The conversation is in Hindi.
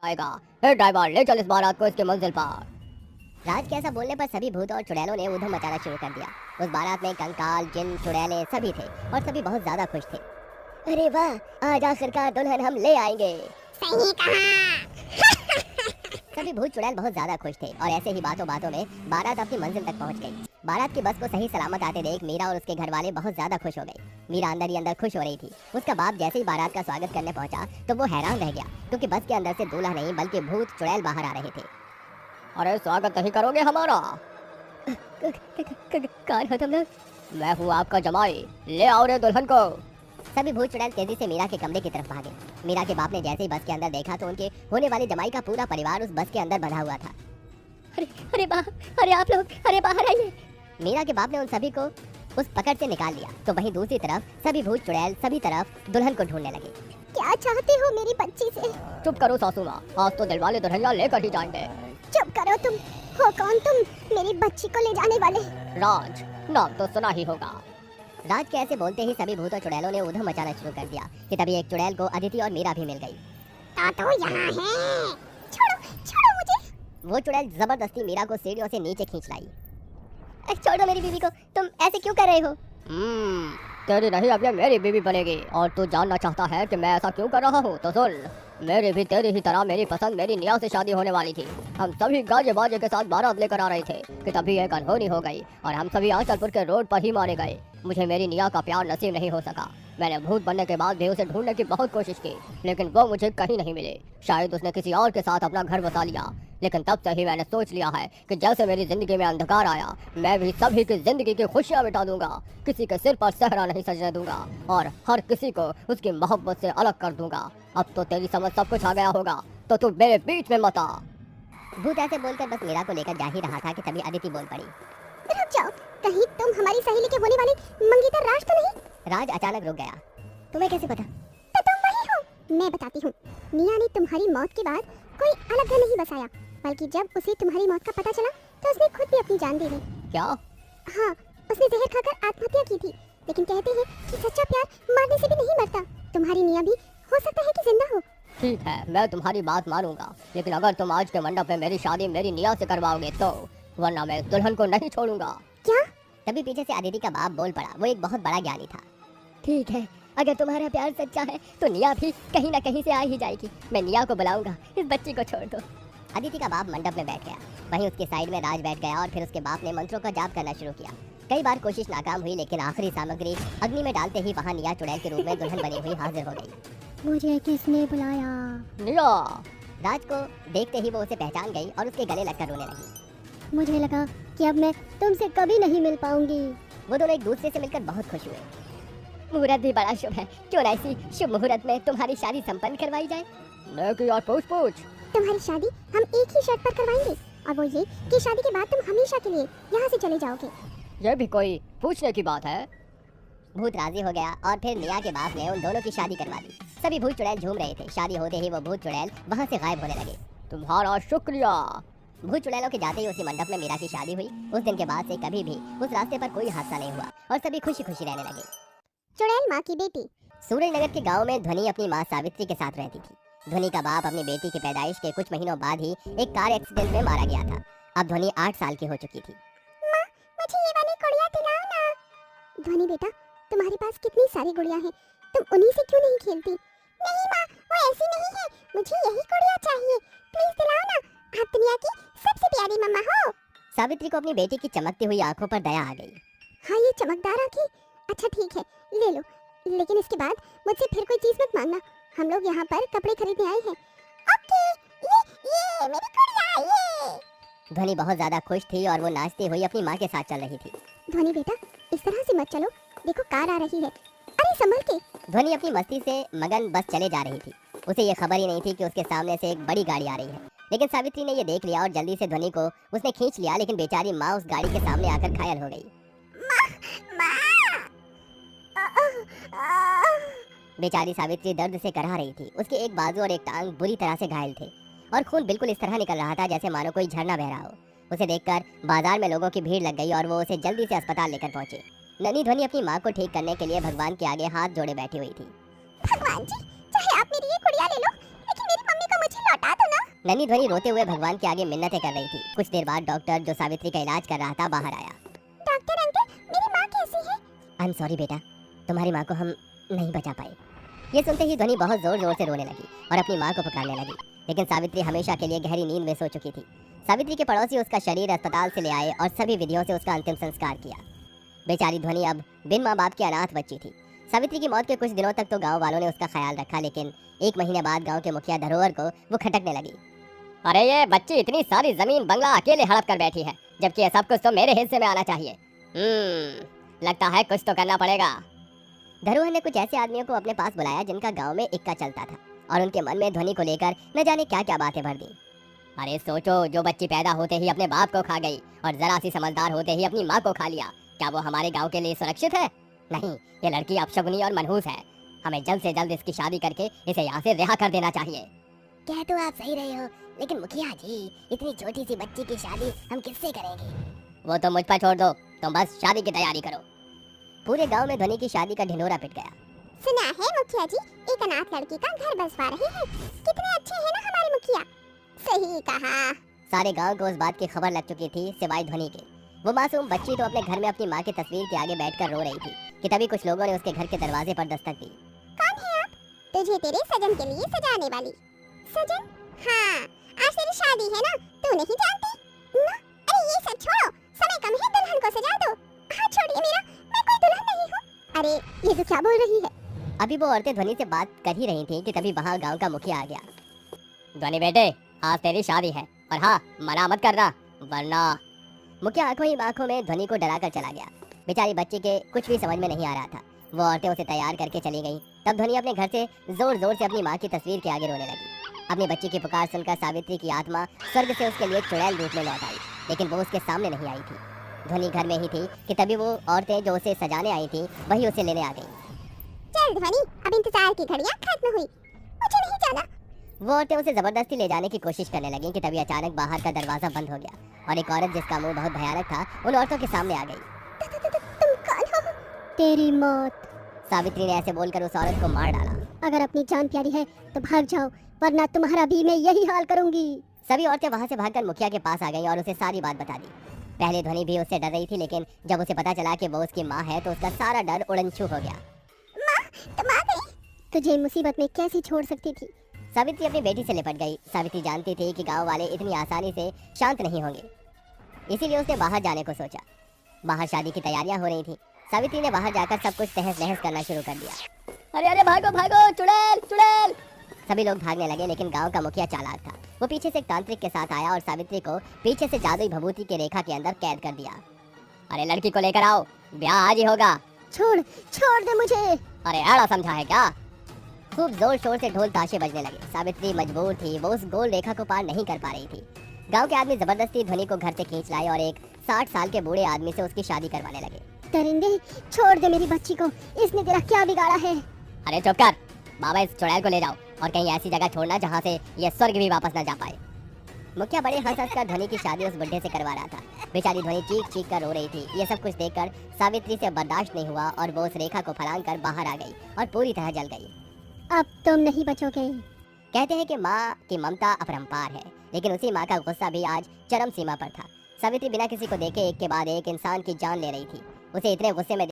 आएगा। हे ड्राइवर, ले चल इस बारात को इसके मंजिल पर। राज के ऐसा बोलने पर सभी भूत और चुड़ैलों ने ऊधम मचाना शुरू कर दिया। उस बारात में कंकाल, जिन, चुड़ैले सभी थे और सभी बहुत ज्यादा खुश थे। अरे वाह, आज आखिरकार दुल्हन हम ले आएंगे। सही कहा। सभी भूत चुड़ैल बहुत ज्यादा खुश थे और ऐसे ही बातों बातों में बारात अपनी मंजिल तक पहुंच गई। बारात की बस को सही सलामत आते देख मीरा और उसके घर वाले बहुत ज्यादा खुश हो गए। मीरा अंदर ही अंदर खुश हो रही थी। उसका बाप जैसे ही बारात का स्वागत करने पहुंचा तो वो हैरान रह गया, क्योंकि बस के अंदर से दूल्हा नहीं बल्कि भूत चुड़ैल बाहर आ रहे थे। अरे स्वागत नहीं करोगे हमारा? कौन हो तुम लोग? मैं हूँ आपका जमाई, ले आओ रे दुल्हन को। सभी भूत चुड़ैल तेजी से मीरा के कमरे की तरफ भागे। मीरा के बाप ने जैसे ही बस के अंदर देखा तो उनके होने वाले जमाई का पूरा परिवार उस बस के अंदर बंधा हुआ था। अरे बाप, अरे आप लोग, अरे बाहर आइए। मीरा के बाप ने उन सभी को उस पकड़ से निकाल लिया तो वहीं दूसरी तरफ सभी भूत चुड़ैल सभी तरफ दुल्हन को ढूंढने लगे। क्या चाहते हो मेरी बच्ची से? चुप करो सासू माँ, आज तो दिलवाले दुल्हनिया लेकर ही जाएंगे। चुप करो तुम। हो कौन तुम, मेरी बच्ची को ले जाने वाले? राज, नाम तो सुना ही होगा। राज के ऐसे बोलते ही सभी भूत और चुड़ैलों ने ऊधम मचाना शुरू कर दिया कि तभी एक चुड़ैल को अदिति और मीरा भी मिल गई। तो यहाँ है। छोड़ो, छोड़ो मुझे। वो चुड़ैल जबरदस्ती मीरा को सीढ़ियों से नीचे खींच लाई। छोड़ो मेरी बीवी को, तुम ऐसे क्यों कर रहे हो? तेरी नहीं अब ये मेरी बीवी बनेगी और तू जानना चाहता है कि मैं ऐसा क्यों कर रहा हूँ तो सुन। मेरी भी तेरी ही तरह मेरी पसंद मेरी निया से शादी होने वाली थी। हम सभी गाजे बाजे के साथ बारात लेकर आ रहे थे कि तभी एक अनहोनी हो गई और हम सभी आंचलपुर के रोड पर ही मारे गए। मुझे मेरी निया का प्यार नसीब नहीं हो सका। मैंने भूत बनने के बाद भी उसे ढूंढने की बहुत कोशिश की, लेकिन वो मुझे कहीं नहीं मिले। शायद उसने किसी और के साथ अपना घर बसा लिया। लेकिन तब से ही मैंने सोच लिया है कि जैसे मेरी जिंदगी में अंधकार आया, मैं भी सभी की जिंदगी की खुशियां मिटा दूंगा। किसी के सिर पर सहरा नहीं सजने दूंगा और हर किसी को उसकी मोहब्बत से अलग कर दूंगा। अब तो तेरी समझ सब कुछ आ गया होगा, तो तू मेरे बीच में मत आ। भूत ऐसे बोलकर बस मीरा को लेकर जा ही रहा था कि तभी अदिति बोल पड़ी। रुक जाओ, कहीं तुम हमारी सहेली के होने वाली मंगेतर राज तो नहीं? राज अचानक रुक गया। तुम्हें कैसे पता? तो तुम वही हो। मैं बताती हूँ। निया ने तुम्हारी मौत के बाद कोई अलग घर नहीं बसाया, बल्कि जब उसे तुम्हारी मौत का पता चला तो उसने खुद भी अपनी जान दे दी। क्या? हाँ, उसने जहर खाकर आत्महत्या की थी। लेकिन कहते हैं कि सच्चा प्यार मारने से भी नहीं मरता। तुम्हारी निया भी हो सकता है कि जिंदा हो। ठीक है, मैं तुम्हारी बात मानूंगा, लेकिन अगर तुम आज के मंडप में मेरी शादी मेरी निया से करवाओगे तो, वरना मैं दुल्हन को नहीं छोड़ूंगा। क्या? तभी पीछे से अदिति का बाप बोल पड़ा। वो एक बहुत बड़ा ज्ञानी था। ठीक है, अगर तुम्हारा प्यार सच्चा है तो निया भी कहीं ना कहीं से आ ही जाएगी। मैं निया को बुलाऊंगा, इस बच्ची को छोड़ दो। अदिति का बाप मंडप में बैठ गया। वहीं उसके साइड में राज बैठ गया और फिर उसके बाप ने मंत्रों का जाप करना शुरू किया। कई बार कोशिश नाकाम हुई, लेकिन आखिरी सामग्री अग्नि में डालते ही वहाँ निया चुड़ैल के रूप में दुल्हन बनी हुई हाजिर हो गई। मुझे किसने बुलाया? निया! राज को देखते ही वो उसे पहचान गई और उसके गले लगकर रोने लगी। मुझे लगा कि अब मैं तुमसे कभी नहीं मिल पाऊंगी। वो दोनों एक दूसरे से मिलकर बहुत खुश हुए। मुहूर्त भी बड़ा शुभ है, क्यों ना इसी शुभ मुहूर्त में तुम्हारी शादी संपन्न करवाई जाए। यार पूछ। तुम्हारी शादी हम एक ही शर्त पर करवाएंगे, और वो ये कि शादी के बाद तुम हमेशा के लिए यहाँ से चले जाओगे। ये भी कोई पूछने की बात है? भूत राजी हो गया और फिर निया के बाप ने उन दोनों की शादी करवा दी। सभी भूत चुड़ैल झूम रहे थे। शादी होते ही वो भूत चुड़ैल वहाँ से गायब होने लगे। तुम्हारा शुक्रिया। भूत चुड़ैलों के जाते ही उसी मंडप में मीरा की शादी हुई। उस दिन के बाद से कभी भी उस रास्ते पर कोई हादसा नहीं हुआ और सभी खुशी खुशी रहने लगे। चुड़ैल माँ की बेटी। सूरजनगर के गांव में ध्वनि अपनी माँ सावित्री के साथ रहती थी। ध्वनि का बाप अपनी बेटी की पैदाइश के कुछ महीनों बाद ही एक कार एक्सीडेंट में मारा गया था। अब ध्वनि 8 साल की हो चुकी थी। माँ, मुझे ये वाली गुड़िया दिलाओ ना। ध्वनि बेटा, तुम्हारे पास कितनी सारी गुड़िया हैं, तुम उन्हीं से क्यों नहीं खेलती? नहीं माँ, वो ऐसी नहीं है, मुझे यही गुड़िया चाहिए, प्लीज दिलाओ ना। आप दुनिया की सबसे प्यारी मम्मा हो। सावित्री को अपनी बेटी की चमकती हुई आंखों पर दया आ गई। हाँ, ये चमकदार आंखें। अच्छा ठीक है, ले लो, लेकिन इसके बाद मुझसे फिर कोई चीज मत मांगना। हम लोग यहाँ पर कपड़े खरीदने आए हैं। ओके, ये मेरी गुड़िया ये। ध्वनि बहुत ज्यादा खुश थी और वो नाचती हुई अपनी माँ के साथ चल रही थी। ध्वनि बेटा, इस तरह से मत चलो, देखो कार आ रही है, अरे संभल के। ध्वनि अपनी मस्ती से मगन बस चले जा रही थी। उसे ये खबर ही नहीं थी कि उसके सामने से एक बड़ी गाड़ी आ रही है। लेकिन सावित्री ने ये देख लिया और जल्दी से ध्वनि को उसने खींच लिया, लेकिन बेचारी माँ उस गाड़ी के सामने आकर घायल हो गई। बेचारी सावित्री दर्द से कराह रही थी। उसके एक बाजू और एक टांग बुरी तरह से घायल थे और खून बिल्कुल इस तरह निकल रहा था जैसे मानो कोई झरना बह रहा हो। उसे देखकर बाजार में लोगों की भीड़ लग गई और वो उसे जल्दी से अस्पताल लेकर पहुंचे। ननी ध्वनि अपनी माँ को ठीक करने के लिए भगवान के आगे हाथ जोड़े बैठी हुई थी। भगवान जी, चाहे आप मेरी ये गुड़िया ले लो, लेकिन मेरी मम्मी को मुझे लौटा दो ना। नन्ही ध्वनि रोते हुए भगवान के आगे मिन्नतें कर रही थी। कुछ देर बाद डॉक्टर जो सावित्री का इलाज कर रहा था बाहर आया। डॉक्टर अंकल, मेरी माँ कैसी है? आई एम सॉरी बेटा, तुम्हारी माँ को हम नहीं बचा पाए। ये सुनते ही ध्वनि बहुत जोर जोर से रोने लगी और अपनी माँ को पुकारने लगी, लेकिन सावित्री हमेशा के लिए गहरी नींद में सो चुकी थी। सावित्री के पड़ोसी उसका शरीर अस्पताल से ले आए और सभी विधियों से उसका अंतिम संस्कार किया। बेचारी ध्वनि अब बिन माँ बाप की अनाथ बच्ची थी। सावित्री की मौत के कुछ दिनों तक तो गांव वालों ने उसका ख्याल रखा, लेकिन 1 महीने बाद गांव के मुखिया धरोहर को वो खटकने लगी। अरे ये बच्ची इतनी सारी जमीन बंगला अकेले हड़प कर बैठी है, जबकि ये सब कुछ तो मेरे हिस्से में आना चाहिए। लगता है कुछ तो करना पड़ेगा। धरोहर ने कुछ ऐसे आदमियों को अपने पास बुलाया जिनका गांव में इक्का चलता था और उनके मन में ध्वनि को लेकर न जाने क्या क्या बातें भर दी। अरे सोचो, जो बच्ची पैदा होते ही अपने बाप को खा गई और जरा सी समझदार होते ही अपनी माँ को खा लिया, क्या वो हमारे गांव के लिए सुरक्षित है? नहीं, ये लड़की अपशगुनी और मनहूस है। हमें जल्द से जल्द इसकी शादी करके इसे यहाँ से रिहा कर देना चाहिए। कह तो आप सही रहे हो, लेकिन मुखिया जी, इतनी छोटी सी बच्ची की शादी हम किससे करेंगे? वो तो मुझ पर छोड़ दो, तुम बस शादी की तैयारी करो। पूरे गांव में ध्वनि की शादी का ढिंढोरा पिट गया। सुना है मुखिया जी, एक अनाथ लड़की का घर बसवा रहे हैं। कितने अच्छे हैं ना हमारे मुखिया। सही कहा। सारे गांव को उस बात की खबर लग चुकी थी सिवाय ध्वनि के। वो मासूम बच्ची तो अपने घर में अपनी माँ की तस्वीर के आगे बैठकर रो रही थी कि तभी कुछ लोगों ने उसके घर के दरवाजे पर दस्तक दी। कौन है आप? तुझे तेरे सजन के लिए सजाने वाली। सजन? हाँ, आज तेरी शादी है ना, तू नहीं जानती ना? अरे ये सब छोड़ो, समय कम है, दुल्हन को सजा दो। हाथ छोड़िए मेरा, मैं कोई दुल्हन नहीं हूँ। अरे ये तो क्या बोल रही है? अभी वो औरतें ध्वनि से बात कर ही रही थी कि तभी वहाँ गांव का मुखिया आ गया। ध्वनि बेटे, आज तेरी शादी है और हाँ, मना मत करना वरना। मुखिया आंखों ही आंखों में ध्वनि को डराकर चला गया। बेचारी बच्ची के कुछ भी समझ में नहीं आ रहा था। वो औरतें उसे तैयार करके चली गईं। तब ध्वनि अपने घर से जोर जोर से अपनी माँ की तस्वीर के आगे रोने लगी। अपनी बच्ची की पुकार सुनकर सावित्री की आत्मा स्वर्ग से उसके लिए चुड़ैल रूप में लौट आई, लेकिन वो उसके सामने नहीं आई थी। ध्वनि घर में ही थी कि तभी वो औरतें जो उसे सजाने आई थी वही उसे लेने आ गई। चल ध्वनि, अब इंतजार की घड़ियां खत्म हुई, मुझे नहीं जाना। वो औरतें उसे जबरदस्ती ले जाने की कोशिश करने लगी कि तभी अचानक बाहर का दरवाजा बंद हो गया और एक औरत जिसका मुंह बहुत भयानक था उन औरतों के सामने आ गई। तुम कौन हो? तेरी मौत, सावित्री ने ऐसे बोलकर उस औरत को मार डाला। अगर अपनी जान प्यारी है तो भाग जाओ, वरना तुम्हारा भी मैं यही हाल करूंगी। सभी औरतें वहां से भागकर मुखिया के पास आ गईं और उसे सारी बात बता दी। पहले ध्वनि भी उससे डर रही थी, लेकिन जब उसे पता चला कि वो उसकी माँ है तो उसका सारा डर उड़नछू हो गया। माँ, तुम आ गई? तुझे मुसीबत में कैसे छोड़ सकती थी? सावित्री अपनी बेटी से लिपट गई। सावित्री जानती थी कि गांव वाले इतनी आसानी से शांत नहीं होंगे, इसीलिए उसने बाहर जाने को सोचा। बाहर शादी की तैयारियां हो रही थी। सावित्री ने बाहर जाकर सब कुछ तहस नहस करना शुरू कर दिया। अरे अरे भागो भागो, चुड़ैल चुड़ैल! सभी लोग भागने लगे, लेकिन गांव का मुखिया चालाक था। वो पीछे से एक तांत्रिक के साथ आया और सावित्री को पीछे से जादुई भभूति की रेखा के अंदर कैद कर दिया। अरे लड़की को लेकर आओ, ब्याह आज ही होगा। छोड़ दे मुझे। अरे ऐड़ा समझा है क्या? खूब जोर शोर से ढोल ताशे बजने लगे। सावित्री मजबूर थी, वो उस गोल रेखा को पार नहीं कर पा रही थी। गांव के आदमी जबरदस्ती ध्वनि को घर से खींच लाए और एक 60 साल के बूढ़े आदमी से उसकी शादी करवाने लगे। दरिंदे, छोड़ दे मेरी बच्ची को, इसने तेरा क्या बिगाड़ा है? अरे चुप कर बाबा, इस चुड़ैल को ले जाओ और कहीं ऐसी जगह छोड़ना जहाँ से ये स्वर्ग भी वापस न जा पाए। मुखिया बड़े हंस हंस कर ध्वनि की शादी उस बुढ़े से करवा रहा था। बेचारी ध्वनि चीख चीख कर रो रही थी। ये सब कुछ देखकर सावित्री से बर्दाश्त नहीं हुआ और वो उस रेखा को फलांग कर बाहर आ गई और पूरी तरह जल गई। अब तुम नहीं बचोगे। कहते हैं कि माँ की ममता अपरंपार है, लेकिन उसी माँ का गुस्सा भी आज चरम सीमा पर था। सावित्री बिना किसी को देखे एक के बाद एक इंसान की जान ले रही थी। उसे इतने गुस्से में